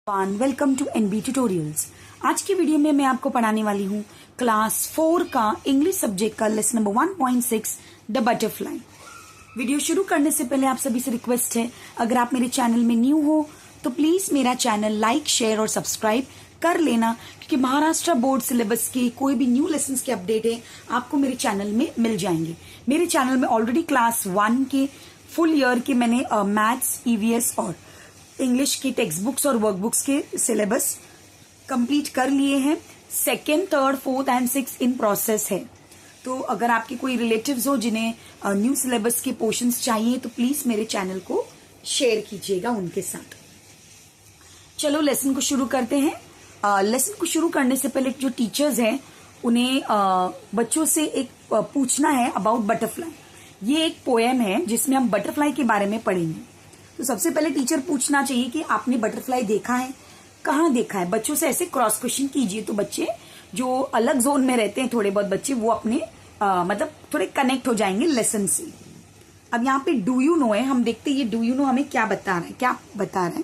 Welcome to NB tutorials. आज की video में मैं आपको पढ़ाने वाली हूँ क्लास 4 का इंग्लिश सब्जेक्ट का lesson number 1.6 the butterfly. Video शुरू करने से पहले आप सभी से रिक्वेस्ट है, अगर आप मेरे चैनल में न्यू हो तो प्लीज मेरा चैनल लाइक, शेयर और सब्सक्राइब कर लेना, क्योंकि महाराष्ट्र बोर्ड सिलेबस के कोई भी न्यू लेसन के अपडेट है आपको मेरे चैनल में मिल जाएंगे। मेरे चैनल में ऑलरेडी क्लास 1 के फुल ईयर के मैंने मैथ्स, ईवीएस और इंग्लिश की टेक्स्ट बुक्स और वर्कबुक्स के सिलेबस कंप्लीट कर लिए हैं। Second, third, fourth and six in process है। तो अगर आपके कोई रिलेटिव्स हो जिन्हें न्यू सिलेबस के पोर्शंस चाहिए तो प्लीज मेरे चैनल को शेयर कीजिएगा उनके साथ। चलो लेसन को शुरू करते हैं। लेसन को शुरू करने से पहले जो टीचर्स हैं उन्हें बच्चों से एक पूछना है अबाउट बटरफ्लाई। ये एक पोएम है जिसमें हम बटरफ्लाई के बारे में पढ़ेंगे। तो सबसे पहले टीचर पूछना चाहिए कि आपने बटरफ्लाई देखा है, कहाँ देखा है। बच्चों से ऐसे क्रॉस क्वेश्चन कीजिए तो बच्चे जो अलग जोन में रहते हैं, थोड़े बहुत बच्चे, वो अपने मतलब थोड़े कनेक्ट हो जाएंगे लेसन से। अब यहाँ पे डू यू नो है, हम देखते हैं ये डू यू नो हमें क्या बता रहा है।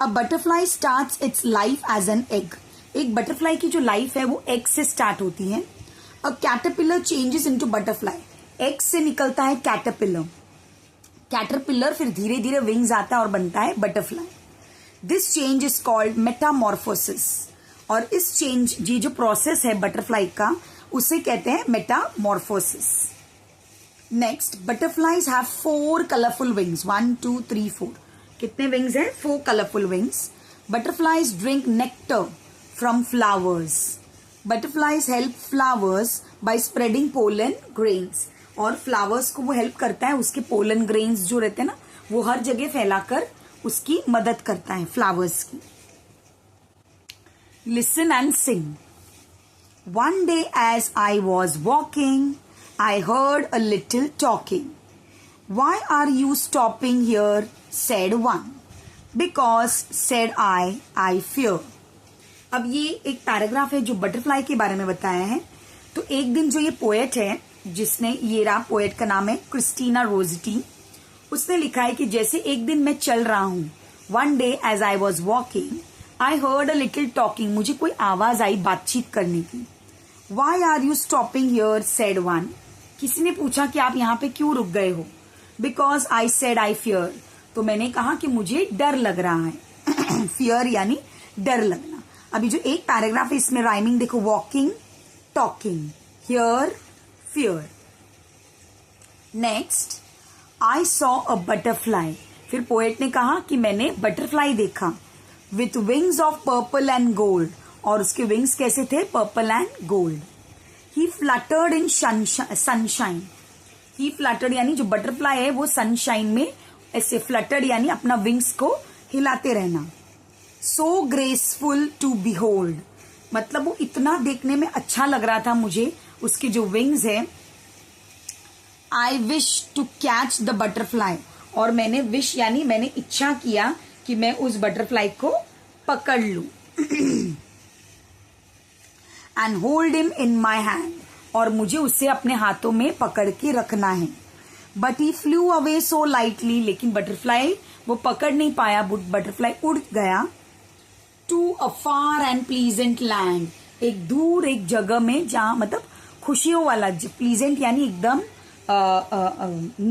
A butterfly starts its life as an egg. एक बटरफ्लाई की जो लाइफ है वो एग से स्टार्ट होती है। A caterpillar changes into butterfly. Egg से निकलता है कैटरपिलर, फिर धीरे धीरे विंग्स आता है और बनता है butterfly. This change is called Metamorphosis. और इस चेंज, ये जो प्रोसेस है बटरफ्लाई का, उसे कहते हैं metamorphosis. Next, butterflies have 4 colourful wings. 1 2 3 4। कितने विंग्स हैं? 4 colourful wings. Butterflies drink nectar from flowers. Butterflies help flowers by spreading pollen grains. और फ्लावर्स को वो हेल्प करता है, उसके पोलन ग्रेन्स जो रहते हैं ना, वो हर जगह फैलाकर उसकी मदद करता है फ्लावर्स की। Listen and sing. One day as I was walking I heard a little talking. Why are you stopping here said one. Because said I fear. अब ये एक पैराग्राफ है जो बटरफ्लाई के बारे में बताया है। तो एक दिन जो ये पोएट है, जिसने ये रहा, पोएट का नाम है क्रिस्टीना रोजेटी, उसने लिखा है कि जैसे एक दिन मैं चल रहा हूं, one day as I was walking I heard a little talking. मुझे कोई आवाज आई बातचीत करने की। Why are you stopping here said one. किसी ने पूछा कि आप यहाँ पे क्यों रुक गए हो। Because I said I fear. तो मैंने कहा कि मुझे डर लग रहा है। फियर यानी डर लगना। अभी जो एक पैराग्राफ है इसमें राइमिंग देखो, walking, talking, here, fear. Next, I saw a butterfly. फिर पोएट ने कहा कि मैंने बटरफ्लाई देखा। With wings of purple and gold. और उसके विंग्स कैसे थे? Purple and gold. He fluttered in sunshine. He fluttered यानी जो बटरफ्लाई है वो सनशाइन में ऐसे फ्लटर्ड यानी अपना विंग्स को हिलाते रहना। So graceful to behold. मतलब वो इतना देखने में अच्छा लग रहा था मुझे, उसके जो विंग्स है। I wish to catch the butterfly. और मैंने विश यानी मैंने इच्छा किया कि मैं उस बटरफ्लाई को पकड़ लूं। And hold him in my hand. और मुझे उसे अपने हाथों में पकड़ के रखना है। But he flew away so lightly. लेकिन बटरफ्लाई वो पकड़ नहीं पाया, बटरफ्लाई उड़ गया। To a far and pleasant land. एक दूर एक जगह में, जहां मतलब खुशियों वाला, प्लीजेंट यानी एकदम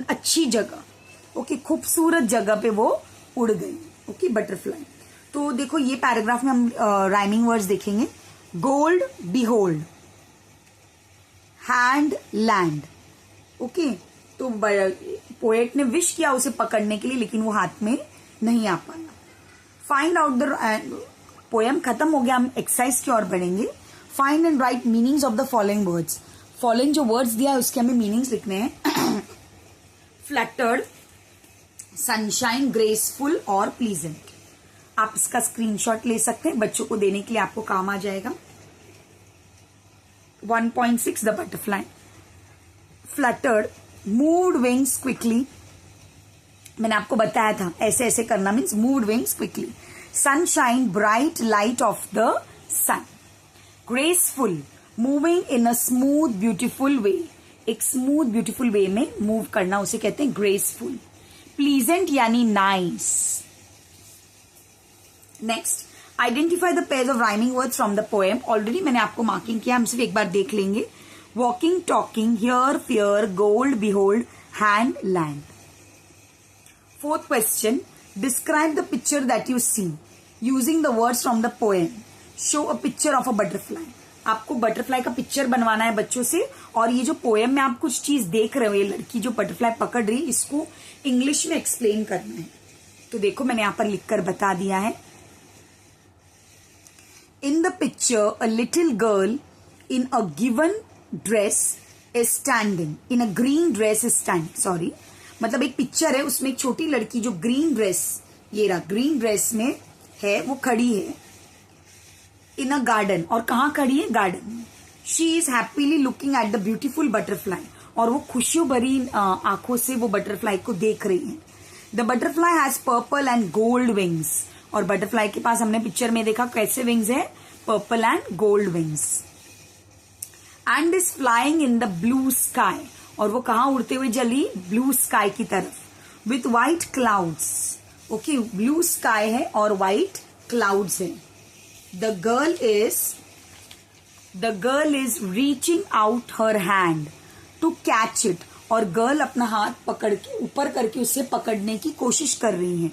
अच्छी जगह। ओके, खूबसूरत जगह पे वो उड़ गई। Okay, butterfly. तो देखो ये पैराग्राफ में हम राइमिंग वर्ड्स देखेंगे। Gold, behold, hand, land. Okay, तो पोएट ने विश किया उसे पकड़ने के लिए, लेकिन वो हाथ में नहीं आ पाया। फाइंड आउट द पोएम खत्म हो गया, हम एक्सरसाइज की ओर बढ़ेंगे। Find and right meanings of the following words. Following जो वर्ड्स दिया है उसके हमें मीनिंग्स लिखने हैं। फ्लटर्ड, सनशाइन, ग्रेसफुल और प्लीजेंट। आप इसका स्क्रीनशॉट ले सकते हैं, बच्चों को देने के लिए आपको काम आ जाएगा। 1.6 the butterfly. Fluttered, moved wings quickly. मैंने आपको बताया था ऐसे ऐसे करना, means moved wings quickly. Sunshine, bright light of the sun. Graceful, moving in a smooth beautiful way. एक स्मूथ ब्यूटीफुल वे में मूव करना, उसे कहते हैं ग्रेसफुल। प्लीजेंट यानी nice. Next, identify the pairs of rhyming words from the poem. Already मैंने आपको marking किया, हम सिर्फ एक बार देख लेंगे. Walking, talking, here, fear, gold, behold, hand, land. Fourth question, describe the picture that you see using the words from the poem. Show a picture of a butterfly. आपको बटरफ्लाई का पिक्चर बनवाना है बच्चों से, और ये जो पोएम में आप कुछ चीज देख रहे हो, ये लड़की जो बटरफ्लाई पकड़ रही, इसको इंग्लिश में एक्सप्लेन करना है. तो देखो मैंने यहां पर लिखकर बता दिया है. In the picture a little girl in a given dress is standing. In a green dress is standing. Sorry, मतलब एक पिक्चर है, उसमें एक छोटी लड़की जो ग्रीन ड्रेस, ये रहा ग्रीन ड्रेस में है, वो खड़ी है इन अ गार्डन. और कहाँ खड़ी है? गार्डन में. She is happily looking at the beautiful butterfly. और वो खुशियों भरी आंखों से वो बटरफ्लाई को देख रही है. The butterfly has purple and gold wings. और बटरफ्लाई के पास हमने पिक्चर में देखा कैसे विंग्स है, purple and gold wings. And is flying in the blue sky. और वो कहाँ उड़ते हुए चली? ब्लू स्काई की तरफ. With white clouds. Okay, blue sky है और व्हाइट क्लाउड्स है. The girl is reaching out her hand to catch it. और गर्ल अपना हाथ पकड़ के ऊपर करके उसे पकड़ने की कोशिश कर रही है.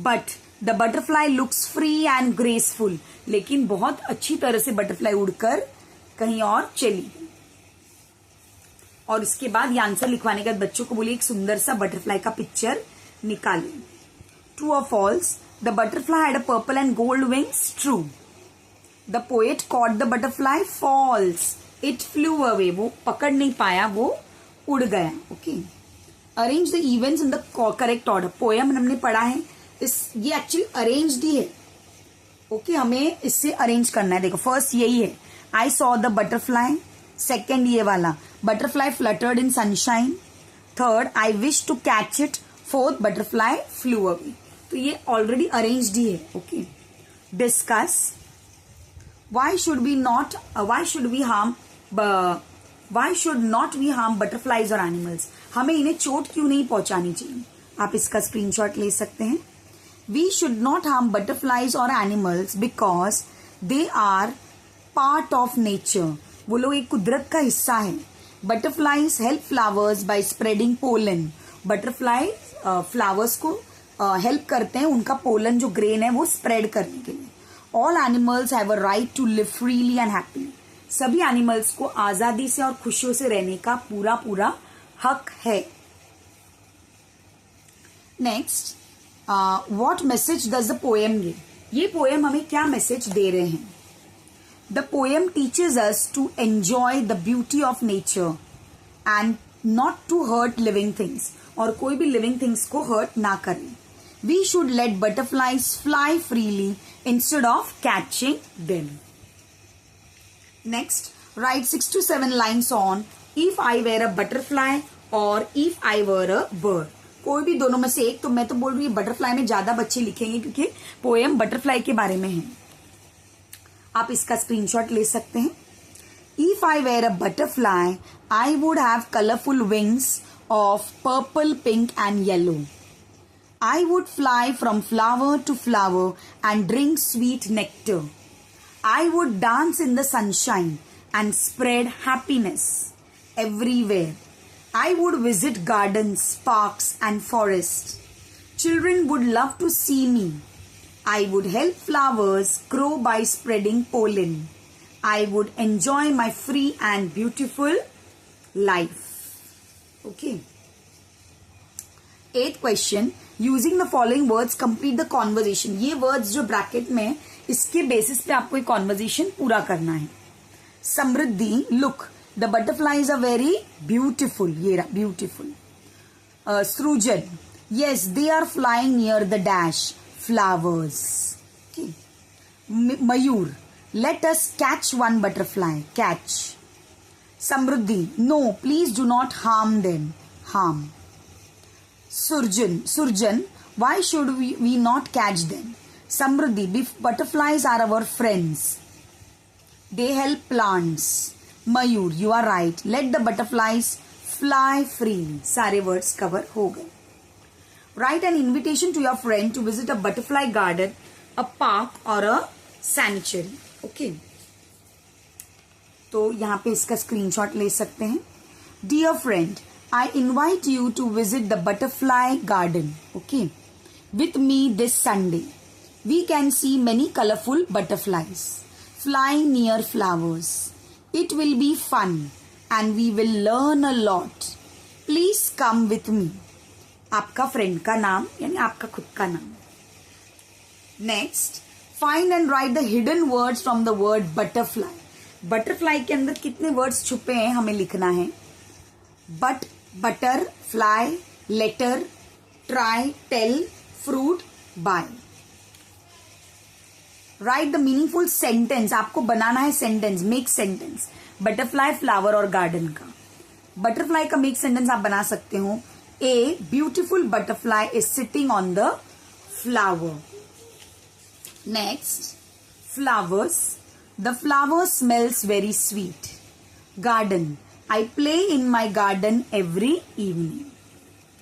But the butterfly looks free and graceful. लेकिन बहुत अच्छी तरह से बटरफ्लाई उड़कर कहीं और चली गई. और इसके बाद ये आंसर लिखवाने के बाद बच्चों को बोलिए एक सुंदर सा बटरफ्लाई का पिक्चर निकालिए. True or false? The butterfly had a purple and gold wings. True. The poet caught the butterfly. False. It flew away. वो पकड़ नहीं पाया, वो उड़ गया. Okay. Arrange the events in the correct order. Poem हमने पढ़ा है, ये एक्चुअली अरेंज्ड ही है. ओके, हमें इससे अरेंज करना है. देखो फर्स्ट यही है, I saw the butterfly. Second ये वाला, butterfly fluttered in sunshine. Third, I wished to catch it. Fourth, butterfly flew away. तो ये ऑलरेडी अरेंज्ड ही है. Okay, discuss. Why should not we harm butterflies or animals? हमें इन्हें चोट क्यों नहीं पहुंचानी चाहिए? आप इसका स्क्रीनशॉट ले सकते हैं. We should not harm butterflies or animals because they are part of nature. वो लोग एक कुदरत का हिस्सा है. Butterflies help flowers by spreading pollen. Butterfly flowers को हेल्प करते हैं, उनका पोलन जो ग्रेन है वो स्प्रेड करने के लिए. All animals have a right to live freely and happily. सभी एनिमल्स को आजादी से और खुशियों से रहने का पूरा पूरा हक है. Next, what message does the poem give? ये पोएम हमें क्या मैसेज दे रहे हैं? The poem teaches us to enjoy the beauty of nature and not to hurt living things. और कोई भी लिविंग थिंग्स को हर्ट ना करें. We should let butterflies fly freely instead of catching them. Next, write 6 to 7 lines on if I were a butterfly और if I were a bird. कोई भी दोनों में से एक. तो मैं तो बोल रही हूँ बटरफ्लाई में ज्यादा बच्चे लिखेंगे क्योंकि पोएम बटरफ्लाई के बारे में है. आप इसका स्क्रीनशॉट ले सकते हैं. If I were a butterfly, I would have colorful wings of purple, pink and yellow. I would fly from flower to flower and drink sweet nectar. I would dance in the sunshine and spread happiness everywhere. I would visit gardens, parks and forests. Children would love to see me. I would help flowers grow by spreading pollen. I would enjoy my free and beautiful life. Okay. 8th question. Using the following words, complete the conversation. ये words जो bracket में, इसके basis पे आपको एक conversation पूरा करना है. समृद्धि, look, the butterflies are very beautiful. ये रहा, beautiful. सृजन, yes, they are flying near the dash, flowers. Okay. Mayur, let us catch one butterfly, catch. Samruddhi, no, please do not harm them, harm. Surjan, why should we not catch them? Samruddhi, butterflies are our friends. They help plants. Mayur, you are right. Let the butterflies fly freely. सारे words cover हो गए. Write an invitation to your friend to visit a butterfly garden a park और अ सैनिचरी। Okay, तो यहां पे इसका screenshot ले सकते हैं। Dear friend, I invite you to visit the butterfly garden, okay, with me this Sunday. We can see many colorful butterflies flying near flowers. It will be fun and we will learn a lot. Please come with me. आपका friend का नाम यानी आपका खुद का नाम। Next, find and write the hidden words from the word butterfly. Butterfly के अंदर कितने वर्ड्स छुपे हैं हमें लिखना है। But, butter, fly, letter, try, tell, fruit, by. Write the meaningful sentence, आपको बनाना है sentence, make sentence butterfly, flower और गार्डन का। बटरफ्लाई का मेक सेंटेंस आप बना सकते हो, a beautiful butterfly is sitting on the flower. Next, flowers, the flower smells very sweet. Garden, I play in my garden every evening.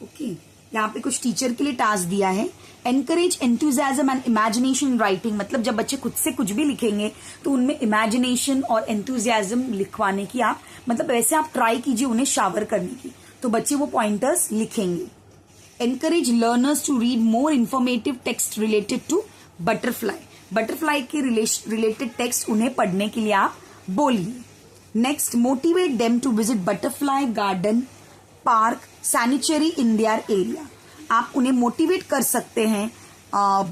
Okay, यहाँ पे कुछ टीचर के लिए टास्क दिया है। Encourage enthusiasm and imagination writing, मतलब जब बच्चे खुद से कुछ भी लिखेंगे तो उनमें इमेजिनेशन और एंथुजियाज्म लिखवाने की आप मतलब ऐसे आप ट्राई कीजिए उन्हें शावर करने की, तो बच्चे वो पॉइंटर्स लिखेंगे। Encourage learners to read more informative text related to butterfly, butterfly के रिलेटेड टेक्स्ट उन्हें पढ़ने के लिए आप बोलिए। Next, motivate them to visit butterfly garden, park, sanctuary in their area. आप उन्हें मोटिवेट कर सकते हैं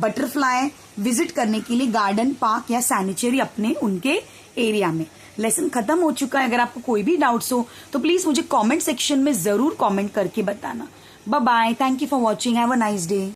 बटरफ्लाई विजिट करने के लिए गार्डन, पार्क या सैनिचरी अपने उनके एरिया में। लेसन खत्म हो चुका है। अगर आपको कोई भी डाउट्स हो तो प्लीज मुझे कमेंट सेक्शन में जरूर कमेंट करके बताना। Bye bye, thank you for watching, have a nice day.